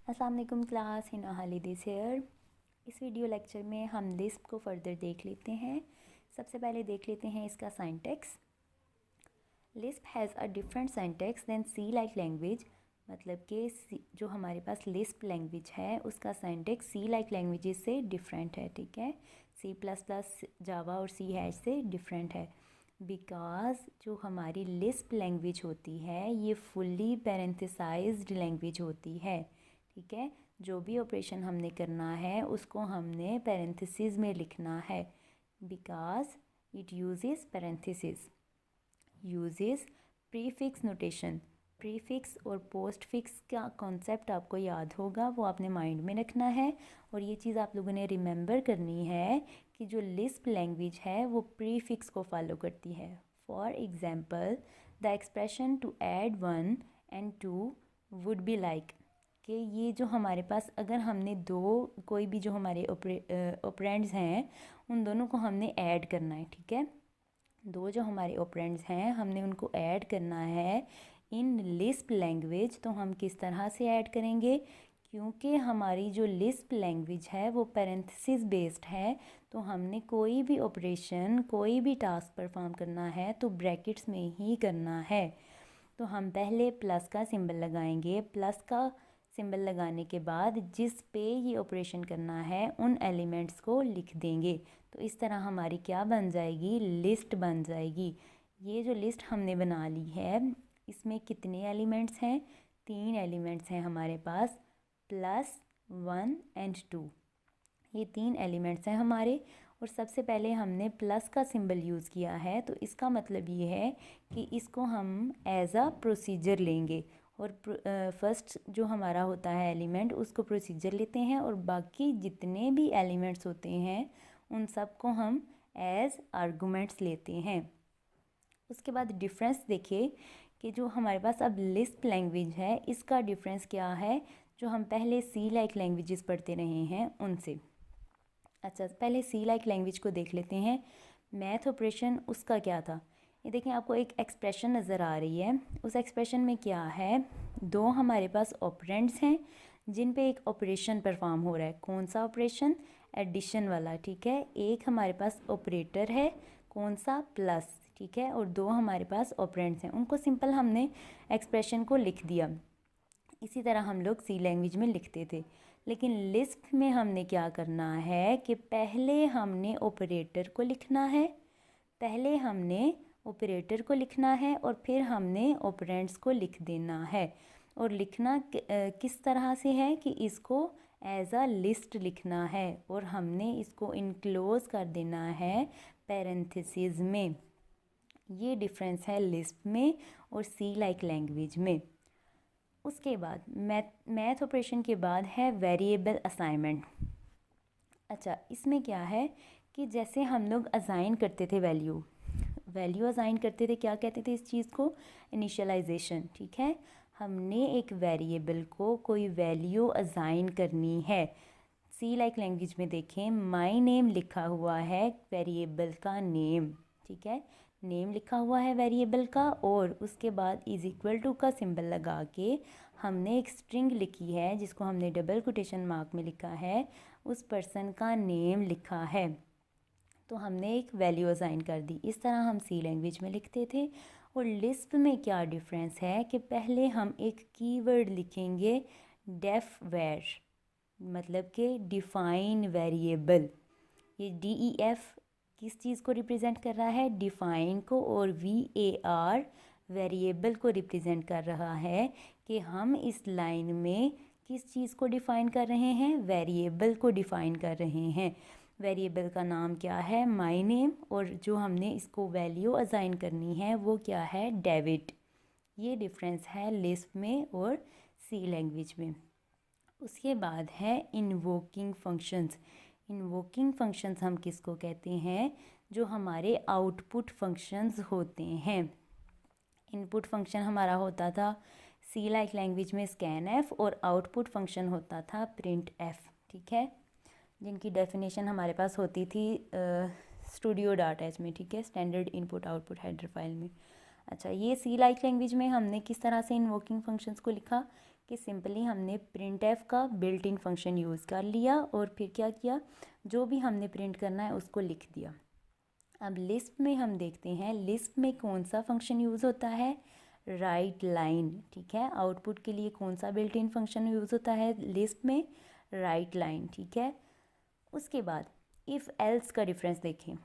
अस्सलाम वालेकुम class, Hina हालिदिस hair. इस वीडियो लेक्चर में हम लिस्प को फर्दर देख लेते हैं। सबसे पहले देख लेते हैं इसका syntax. Lisp has a different syntax than C like language. मतलब कि जो हमारे पास लिस्प लैंग्वेज है उसका सिंटैक्स सी लाइक लैंग्वेजेस से डिफरेंट है, ठीक है। सी प्लस प्लस, जावा और सी हैश से डिफरेंट है। बिकॉज जो हमारी लिस्प लैंग्वेज होती है ये फुल्ली पैरेंथेसाइज्ड लैंग्वेज होती है, ठीक है। जो भी ऑपरेशन हमने करना है उसको हमने पैरेंथेसिस में लिखना है। Because it uses parenthesis, uses prefix notation. Prefix और पोस्टफिक्स का कॉन्सेप्ट आपको याद होगा, वो आपने माइंड में रखना है। और ये चीज़ आप लोगों ने रिमेंबर करनी है कि जो लिस्प लैंग्वेज है वो प्रीफिक्स को फॉलो करती है। For example, the expression to add 1 and 2 would be like कि ये जो हमारे पास अगर हमने दो कोई भी जो हमारे ऑपरेंड्स हैं उन दोनों को हमने ऐड करना है, ठीक है। दो जो हमारे ऑपरेंड्स हैं हमने उनको ऐड करना है इन लिस्प लैंग्वेज। तो हम किस तरह से ऐड करेंगे? क्योंकि हमारी जो लिस्प लैंग्वेज है वो पैरेंथेसिस बेस्ड है, तो हमने कोई भी ऑपरेशन, कोई भी टास्क परफॉर्म करना है तो ब्रैकेट्स में ही करना है। तो हम पहले प्लस का सिंबल लगाएंगे। प्लस का सिंबल लगाने के बाद जिस पे ये ऑपरेशन करना है उन एलिमेंट्स को लिख देंगे। तो इस तरह हमारी क्या बन जाएगी? लिस्ट बन जाएगी। ये जो लिस्ट हमने बना ली है इसमें कितने एलिमेंट्स हैं? 3 एलिमेंट्स हैं हमारे पास, प्लस 1 and 2। ये 3 एलिमेंट्स हैं हमारे। और सबसे पहले हमने प्लस का सिंबल यूज़ किया है, तो इसका मतलब ये है कि इसको हम एज अ प्रोसीजर लेंगे। और फर्स्ट जो हमारा होता है एलिमेंट उसको प्रोसीजर लेते हैं, और बाकी जितने भी एलिमेंट्स होते हैं उन सब को हम एज आर्गूमेंट्स लेते हैं। उसके बाद डिफरेंस देखिए कि जो हमारे पास अब लिस्प लैंग्वेज है इसका डिफरेंस क्या है जो हम पहले सी लाइक लैंग्वेजेस पढ़ते रहे हैं उनसे। अच्छा, पहले सी लाइक लैंग्वेज को देख लेते हैं। मैथ ऑपरेशन उसका क्या था? ये देखें, आपको एक एक्सप्रेशन नज़र आ रही है। उस एक्सप्रेशन में क्या है? दो हमारे पास ऑपरेंड्स हैं जिन पे एक ऑपरेशन परफॉर्म हो रहा है। कौन सा ऑपरेशन? एडिशन वाला, ठीक है। एक हमारे पास ऑपरेटर है, कौन सा? प्लस, ठीक है। और दो हमारे पास ऑपरेंड्स हैं, उनको सिंपल हमने एक्सप्रेशन को लिख दिया। इसी तरह हम लोग सी लैंग्वेज में लिखते थे। लेकिन लिस्प में हमने क्या करना है कि पहले हमने ऑपरेटर को लिखना है, पहले हमने ऑपरेटर को लिखना है और फिर हमने ऑपरेंड्स को लिख देना है। और लिखना किस तरह से है कि इसको एज अ लिस्ट लिखना है और हमने इसको इनक्लोज कर देना है पैरेंथेसिस में। ये डिफरेंस है लिस्प में और सी लाइक लैंग्वेज में। उसके बाद मैथ ऑपरेशन के बाद है वेरिएबल असाइनमेंट। अच्छा, इसमें क्या है कि जैसे हम लोग असाइन करते थे वैल्यू असाइन करते थे, क्या कहते थे इस चीज़ को? इनिशियलाइजेशन, ठीक है। हमने एक वेरिएबल को कोई वैल्यू असाइन करनी है। सी लाइक लैंग्वेज में देखें, माई नेम लिखा हुआ है वेरिएबल का नेम, ठीक है। नेम लिखा हुआ है वेरिएबल का और उसके बाद इज इक्वल टू का सिंबल लगा के हमने एक स्ट्रिंग लिखी है जिसको हमने डबल कोटेशन मार्क में लिखा है, उस पर्सन का नेम लिखा है, तो हमने एक वैल्यू असाइन कर दी। इस तरह हम सी लैंग्वेज में लिखते थे। और लिस्प में क्या डिफरेंस है कि पहले हम एक कीवर्ड लिखेंगे डेफ वेर, मतलब कि डिफाइन वेरिएबल। ये DEF किस चीज़ को रिप्रेजेंट कर रहा है? डिफाइन को। और VAR वेरिएबल को रिप्रेजेंट कर रहा है कि हम इस लाइन में किस चीज़ को डिफ़ाइन कर रहे हैं? वेरिएबल को डिफ़ाइन कर रहे हैं। वेरिएबल का नाम क्या है? My name. और जो हमने इसको वैल्यू असाइन करनी है वो क्या है? डेविड। ये डिफरेंस है लिस्प में और सी लैंग्वेज में। उसके बाद है इन्वोकिंग फंक्शंस। इन्वोकिंग फंक्शंस हम किसको कहते हैं? जो हमारे आउटपुट फंक्शंस होते हैं। इनपुट फंक्शन हमारा होता था सी लाइक लैंग्वेज में स्कैन-एफ और आउटपुट फंक्शन होता था प्रिंट-एफ, ठीक है, जिनकी डेफिनेशन हमारे पास होती थी स्टूडियो डाटा एच में, ठीक है, standard input output header file में। अच्छा, ये सी लाइक लैंग्वेज में हमने किस तरह से इन्वोकिंग फंक्शंस को लिखा कि सिंपली हमने प्रिंट एफ का बिल्ट इन फंक्शन यूज़ कर लिया और फिर क्या किया, जो भी हमने प्रिंट करना है उसको लिख दिया। अब लिस्प में हम देखते हैं लिस्प में कौन सा फंक्शन यूज़ होता है, राइट लाइन। ठीक है, आउटपुट के लिए कौन सा बिल्ट इन फंक्शन यूज़ होता है लिस्प में, राइट लाइन। ठीक है, उसके बाद इफ़ एल्स का डिफरेंस देखें।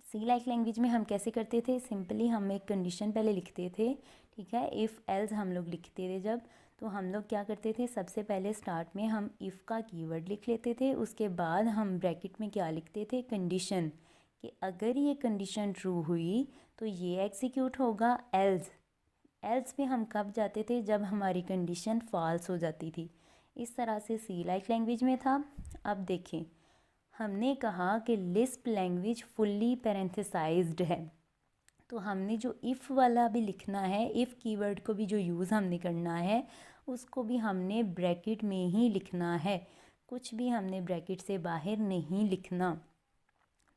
सी लाइक लैंग्वेज में हम कैसे करते थे, सिंपली हम एक कंडीशन पहले लिखते थे। ठीक है, इफ़ एल्स हम लोग लिखते थे जब, तो हम लोग क्या करते थे, सबसे पहले स्टार्ट में हम इफ़ का कीवर्ड लिख लेते थे, उसके बाद हम ब्रैकेट में क्या लिखते थे, कंडीशन, कि अगर ये कंडीशन ट्रू हुई तो ये एग्जीक्यूट होगा। एल्स, एल्स पे हम कब जाते थे, जब हमारी कंडीशन फॉल्स हो जाती थी। इस तरह से सी लाइक लैंग्वेज में था। अब देखें, हमने कहा कि लिस्प लैंग्वेज फुल्ली पैरेंथेसाइज्ड है, तो हमने जो इफ़ वाला भी लिखना है, इफ़ कीवर्ड को भी जो यूज़ हमने करना है उसको भी हमने ब्रैकेट में ही लिखना है, कुछ भी हमने ब्रैकेट से बाहर नहीं लिखना।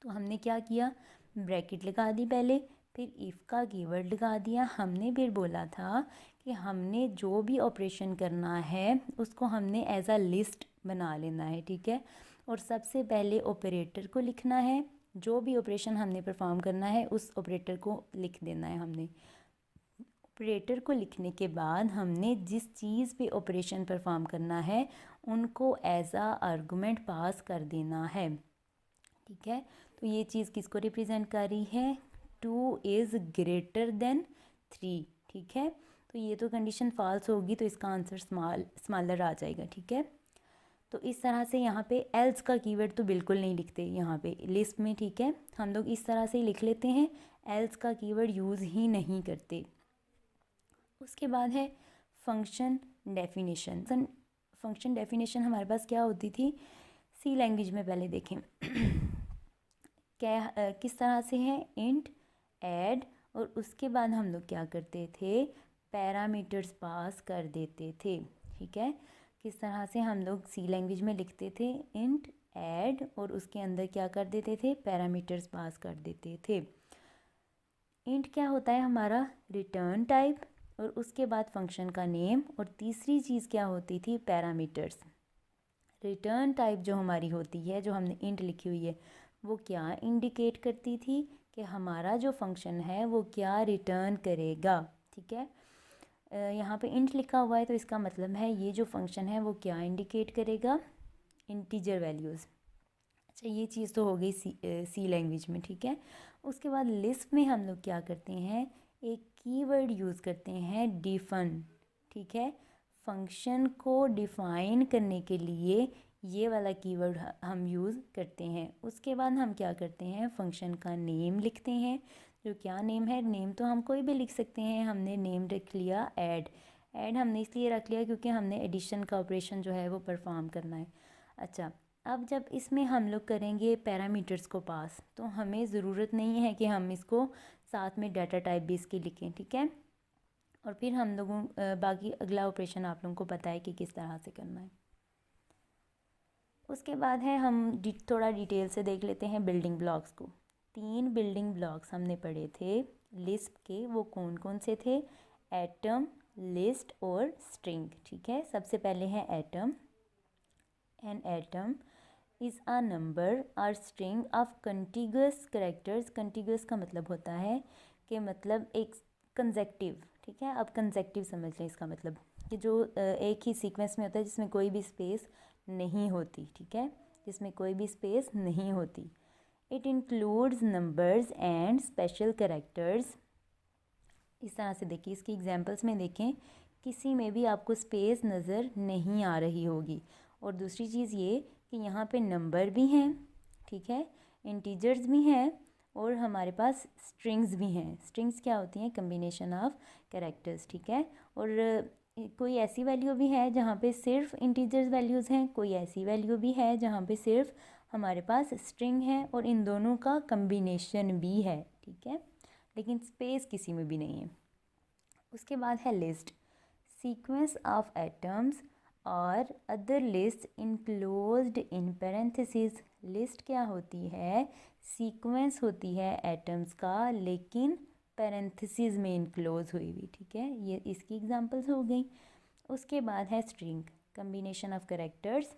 तो हमने क्या किया, ब्रैकेट लगा दी पहले, फिर इफ़ का कीवर्ड लगा दिया। हमने फिर बोला था कि हमने जो भी ऑपरेशन करना है उसको हमने एज अ लिस्ट बना लेना है। ठीक है, और सबसे पहले ऑपरेटर को लिखना है, जो भी ऑपरेशन हमने परफॉर्म करना है उस ऑपरेटर को लिख देना है हमने। ऑपरेटर को लिखने के बाद हमने जिस चीज़ पे ऑपरेशन परफॉर्म करना है उनको एज आ आर्गूमेंट पास कर देना है। ठीक है, तो ये चीज़ किसको रिप्रेजेंट कर रही है, 2 इज़ ग्रेटर देन 3। ठीक है, तो ये तो कंडीशन फॉल्स होगी तो इसका आंसर स्मॉलर आ जाएगा। ठीक है, तो इस तरह से यहाँ पे एल्स का कीवर्ड तो बिल्कुल नहीं लिखते यहाँ पे लिस्ट में। ठीक है, हम लोग इस तरह से ही लिख लेते हैं, एल्स का कीवर्ड यूज़ ही नहीं करते। उसके बाद है फंक्शन डेफिनेशन। फंक्शन डेफिनेशन हमारे पास क्या होती थी सी लैंग्वेज में, पहले देखें क्या किस तरह से है, इंट, ऐड, और उसके बाद हम लोग क्या करते थे, पैरामीटर्स पास कर देते थे। ठीक है, किस तरह से हम लोग सी लैंग्वेज में लिखते थे, इंट, ऐड, और उसके अंदर क्या कर देते थे, पैरामीटर्स पास कर देते थे। इंट क्या होता है हमारा, रिटर्न टाइप, और उसके बाद फंक्शन का नेम, और तीसरी चीज़ क्या होती थी, पैरामीटर्स। रिटर्न टाइप जो हमारी होती है, जो हमने इंट लिखी हुई है, वो क्या इंडिकेट करती थी कि हमारा जो फंक्शन है वो क्या रिटर्न करेगा। ठीक है, यहाँ पे इंट लिखा हुआ है तो इसका मतलब है ये जो फंक्शन है वो क्या इंडिकेट करेगा, इंटीजर वैल्यूज़। अच्छा, ये चीज़ तो हो गई सी लैंग्वेज में। ठीक है, उसके बाद लिस्ट में हम लोग क्या करते हैं, एक कीवर्ड यूज़ करते हैं, डिफन। ठीक है, फंक्शन को डिफ़ाइन करने के लिए ये वाला कीवर्ड हम यूज़ करते हैं। उसके बाद हम क्या करते हैं, फंक्शन का नेम लिखते हैं, जो क्या नेम है, नेम तो हम कोई भी लिख सकते हैं। हमने नेम रख लिया ऐड, ऐड हमने इसलिए रख लिया क्योंकि हमने एडिशन का ऑपरेशन जो है वो परफॉर्म करना है। अच्छा, अब जब इसमें हम लोग करेंगे पैरामीटर्स को पास, तो हमें ज़रूरत नहीं है कि हम इसको साथ में डाटा टाइप भी इसकी लिखें। ठीक है, और फिर हम लोगों बाकी अगला ऑपरेशन आप लोगों को पता है कि किस तरह से करना है। उसके बाद है हम थोड़ा डिटेल से देख लेते हैं बिल्डिंग ब्लॉक्स को। 3 बिल्डिंग ब्लॉक्स हमने पढ़े थे लिस्ट के, वो कौन कौन से थे, एटम, लिस्ट और स्ट्रिंग। ठीक है, सबसे पहले है atom. An atom is a number और स्ट्रिंग ऑफ कंटिग्यूअस कैरेक्टर्स। कंटिग्यूअस का मतलब होता है कि मतलब एक कंसेक्टिव। ठीक है, अब कंसेक्टिव समझ लें, इसका मतलब कि जो एक ही सीक्वेंस में होता है जिसमें कोई भी स्पेस नहीं होती। ठीक है, जिसमें कोई भी स्पेस नहीं होती। It includes numbers and special characters. इस तरह से देखिए, इसकी एग्जांपल्स में देखें, किसी में भी आपको स्पेस नज़र नहीं आ रही होगी। और दूसरी चीज़ ये कि यहाँ पे नंबर भी हैं, ठीक है, इंटीजर्स भी हैं, और हमारे पास स्ट्रिंग्स भी हैं। स्ट्रिंग्स क्या होती हैं, कम्बिनेशन ऑफ कैरेक्टर्स। ठीक है, और कोई ऐसी वैल्यू भी है जहाँ पे सिर्फ इंटीजर्स वैल्यूज़ हैं, कोई ऐसी वैल्यू भी है जहाँ पे सिर्फ हमारे पास स्ट्रिंग है और इन दोनों का कम्बिनेशन भी है। ठीक है, लेकिन स्पेस किसी में भी नहीं है। उसके बाद है लिस्ट, सीक्वेंस ऑफ एटम्स और अदर लिस्ट इनक्लोज्ड इन पैरेंथेसिस। लिस्ट क्या होती है, सीक्वेंस होती है एटम्स का, लेकिन पैरेंथेसिस में इनक्लोज हुई हुई। ठीक है, ये इसकी एग्जांपल्स हो गई। उसके बाद है स्ट्रिंग, कम्बिनेशन ऑफ करेक्टर्स,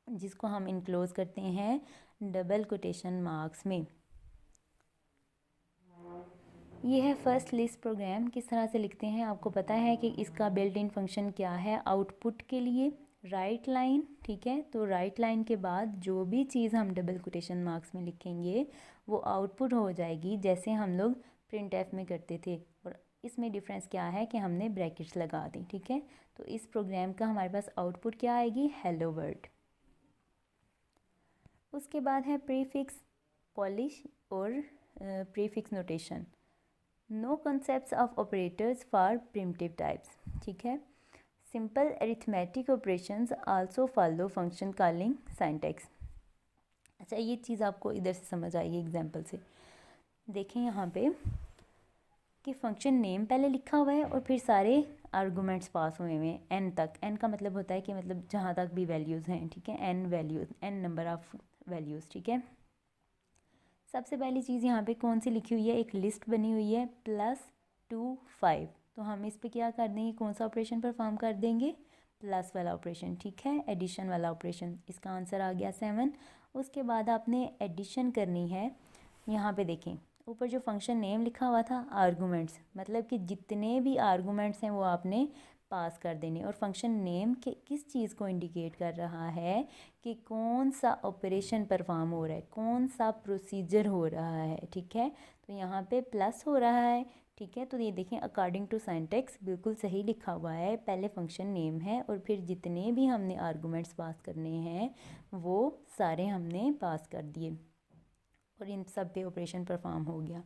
जिसको हम इनक्लोज करते हैं डबल कोटेशन मार्क्स में। ये है फर्स्ट लिस्ट प्रोग्राम। किस तरह से लिखते हैं आपको पता है कि इसका बिल्ट इन फंक्शन क्या है। आउटपुट के लिए राइट लाइन, ठीक है, तो राइट लाइन के बाद जो भी चीज़ हम डबल कोटेशन मार्क्स में लिखेंगे वो आउटपुट हो जाएगी, जैसे हम लोग प्रिंट एफ में करते थे। और इसमें डिफरेंस क्या है कि हमने ब्रैकेट्स लगा दी, ठीक है। तो इस प्रोग्राम का हमारे पास आउटपुट क्या आएगी, हेलो वर्ल्ड। उसके बाद है प्रीफिक्स, पॉलिश और prefix notation. No concepts of operators for primitive types, ठीक है। Simple arithmetic operations also follow function calling syntax. अच्छा, ये चीज़ आपको इधर से समझ आएगी एग्जांपल से। देखें यहाँ पे कि फंक्शन नेम पहले लिखा हुआ है और फिर सारे आर्गूमेंट्स पास हुए हुए हैं एन तक। एन का मतलब होता है कि मतलब जहाँ तक भी वैल्यूज़ हैं, ठीक है, n values, n number of values, ठीक है। सबसे पहली चीज़ यहाँ पे कौन सी लिखी हुई है, एक लिस्ट बनी हुई है +2 5। तो हम इस पे क्या कर देंगे, कौन सा ऑपरेशन परफॉर्म कर देंगे, प्लस वाला ऑपरेशन, ठीक है, एडिशन वाला ऑपरेशन। इसका आंसर आ गया 7। उसके बाद आपने एडिशन करनी है। यहाँ पे देखें ऊपर जो फंक्शन नेम लिखा हुआ था, आर्गूमेंट्स, मतलब कि जितने भी आर्गूमेंट्स हैं वो आपने पास कर देने। और फंक्शन नेम के किस चीज़ को इंडिकेट कर रहा है कि कौन सा ऑपरेशन परफॉर्म हो रहा है, कौन सा प्रोसीजर हो रहा है, ठीक है। तो यहाँ पे प्लस हो रहा है, ठीक है। तो ये देखें अकॉर्डिंग टू सिंटैक्स बिल्कुल सही लिखा हुआ है। पहले फंक्शन नेम है और फिर जितने भी हमने आर्गूमेंट्स पास करने हैं वो सारे हमने पास कर दिए और इन सब पे ऑपरेशन परफॉर्म हो गया।